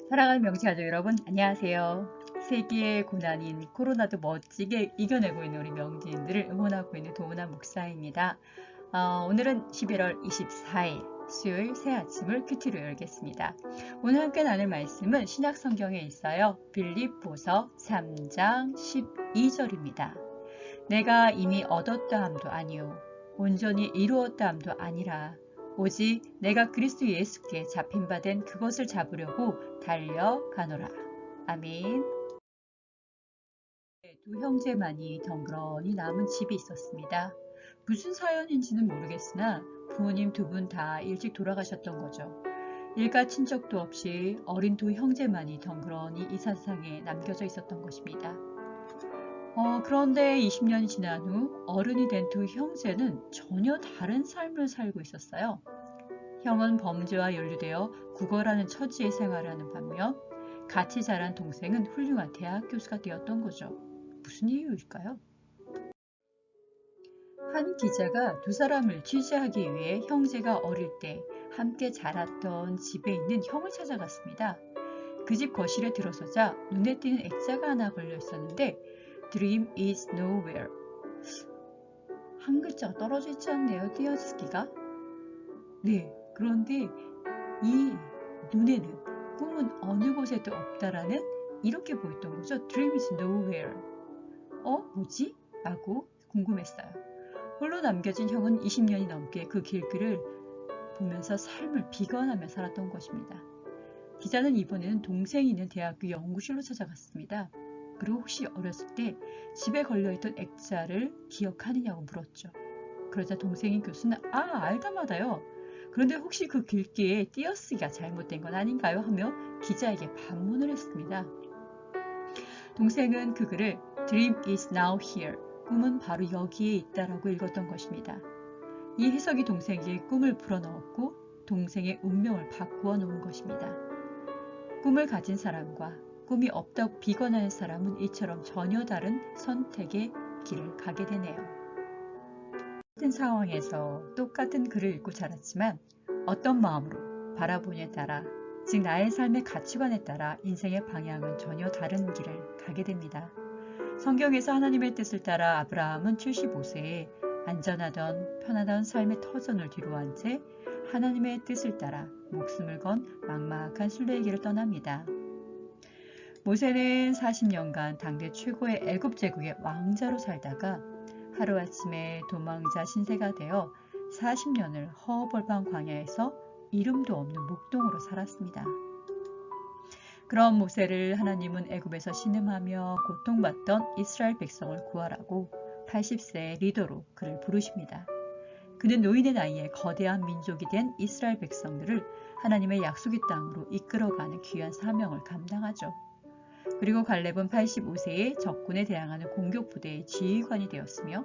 사랑하는 명치가족 여러분, 안녕하세요. 세계의 고난인 코로나도 멋지게 이겨내고 있는 우리 명지인들을 응원하고 있는 도은아 목사입니다. 오늘은 11월 24일 수요일 새 아침을 큐티로 열겠습니다. 오늘 함께 나눌 말씀은 신약 성경에 있어요. 빌립보서 3장 12절입니다. 내가 이미 얻었다 함도 아니요 온전히 이루었다 함도 아니라 오직 내가 그리스도 예수께 잡힌 바 된 그것을 잡으려고 달려가노라. 아멘. 두 형제만이 덩그러니 남은 집이 있었습니다. 무슨 사연인지는 모르겠으나 부모님 두 분 다 일찍 돌아가셨던 거죠. 일가 친척도 없이 어린 두 형제만이 덩그러니 이 세상에 남겨져 있었던 것입니다. 그런데 20년이 지난 후 어른이 된 두 형제는 전혀 다른 삶을 살고 있었어요. 형은 범죄와 연루되어 구걸하는 처지의 생활을 하는 반면 같이 자란 동생은 훌륭한 대학 교수가 되었던 거죠. 무슨 이유일까요? 한 기자가 두 사람을 취재하기 위해 형제가 어릴 때 함께 자랐던 집에 있는 형을 찾아갔습니다. 그 집 거실에 들어서자 눈에 띄는 액자가 하나 걸려 있었는데 Dream is nowhere. 한 글자가 떨어져 있지 않네요. 띄어쓰기가. 네, 그런데 이 눈에는 꿈은 어느 곳에도 없다라는 이렇게 보였던 거죠. Dream is nowhere. 뭐지? 라고 궁금했어요. 홀로 남겨진 형은 20년이 넘게 그 길들을 보면서 삶을 비관하며 살았던 것입니다. 기자는 이번에는 동생이 있는 대학교 연구실로 찾아갔습니다. 그리고 혹시 어렸을 때 집에 걸려있던 액자를 기억하느냐고 물었죠. 그러자 동생인 교수는 알다마다요. 그런데 혹시 그 글귀에 띄어쓰기가 잘못된 건 아닌가요? 하며 기자에게 반문을 했습니다. 동생은 그 글을 Dream is now here. 꿈은 바로 여기에 있다라고 읽었던 것입니다. 이 해석이 동생에게 꿈을 불어넣었고 동생의 운명을 바꾸어 놓은 것입니다. 꿈을 가진 사람과 꿈이 없다고 비관하는 사람은 이처럼 전혀 다른 선택의 길을 가게 되네요. 같은 상황에서 똑같은 글을 읽고 자랐지만 어떤 마음으로 바라보냐에 따라, 즉 나의 삶의 가치관에 따라 인생의 방향은 전혀 다른 길을 가게 됩니다. 성경에서 하나님의 뜻을 따라 아브라함은 75세에 안전하던 편안한 삶의 터전을 뒤로한 채 하나님의 뜻을 따라 목숨을 건 막막한 순례의 길을 떠납니다. 모세는 40년간 당대 최고의 애굽 제국의 왕자로 살다가 하루아침에 도망자 신세가 되어 40년을 허허벌판 광야에서 이름도 없는 목동으로 살았습니다. 그런 모세를 하나님은 애굽에서 신음하며 고통받던 이스라엘 백성을 구하라고 80세의 리더로 그를 부르십니다. 그는 노인의 나이에 거대한 민족이 된 이스라엘 백성들을 하나님의 약속의 땅으로 이끌어가는 귀한 사명을 감당하죠. 그리고 갈렙은 85세에 적군에 대항하는 공격부대의 지휘관이 되었으며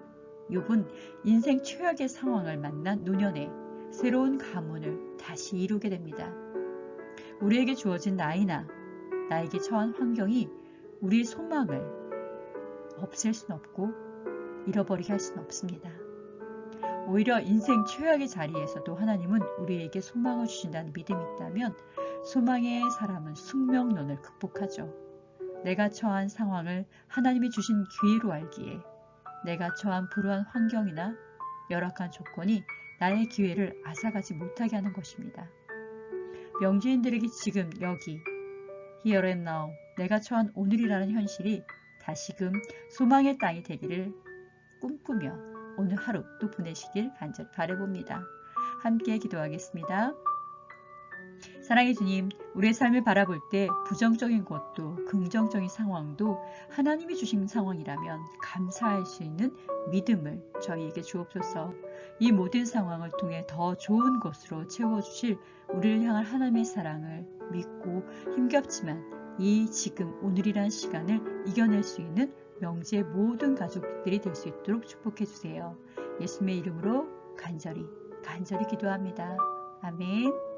욥은 인생 최악의 상황을 만난 노년에 새로운 가문을 다시 이루게 됩니다. 우리에게 주어진 나이나 나에게 처한 환경이 우리의 소망을 없앨 수는 없고 잃어버리게 할 수는 없습니다. 오히려 인생 최악의 자리에서도 하나님은 우리에게 소망을 주신다는 믿음이 있다면 소망의 사람은 숙명론을 극복하죠. 내가 처한 상황을 하나님이 주신 기회로 알기에 내가 처한 불우한 환경이나 열악한 조건이 나의 기회를 앗아가지 못하게 하는 것입니다. 명지인들에게 지금 여기 Here and now 내가 처한 오늘이라는 현실이 다시금 소망의 땅이 되기를 꿈꾸며 오늘 하루 또 보내시길 간절히 바라봅니다. 함께 기도하겠습니다. 사랑의 주님, 우리의 삶을 바라볼 때 부정적인 것도 긍정적인 상황도 하나님이 주신 상황이라면 감사할 수 있는 믿음을 저희에게 주옵소서. 이 모든 상황을 통해 더 좋은 것으로 채워주실 우리를 향한 하나님의 사랑을 믿고 힘겹지만 이 지금 오늘이란 시간을 이겨낼 수 있는 명지의 모든 가족들이 될 수 있도록 축복해 주세요. 예수님의 이름으로 간절히 기도합니다. 아멘.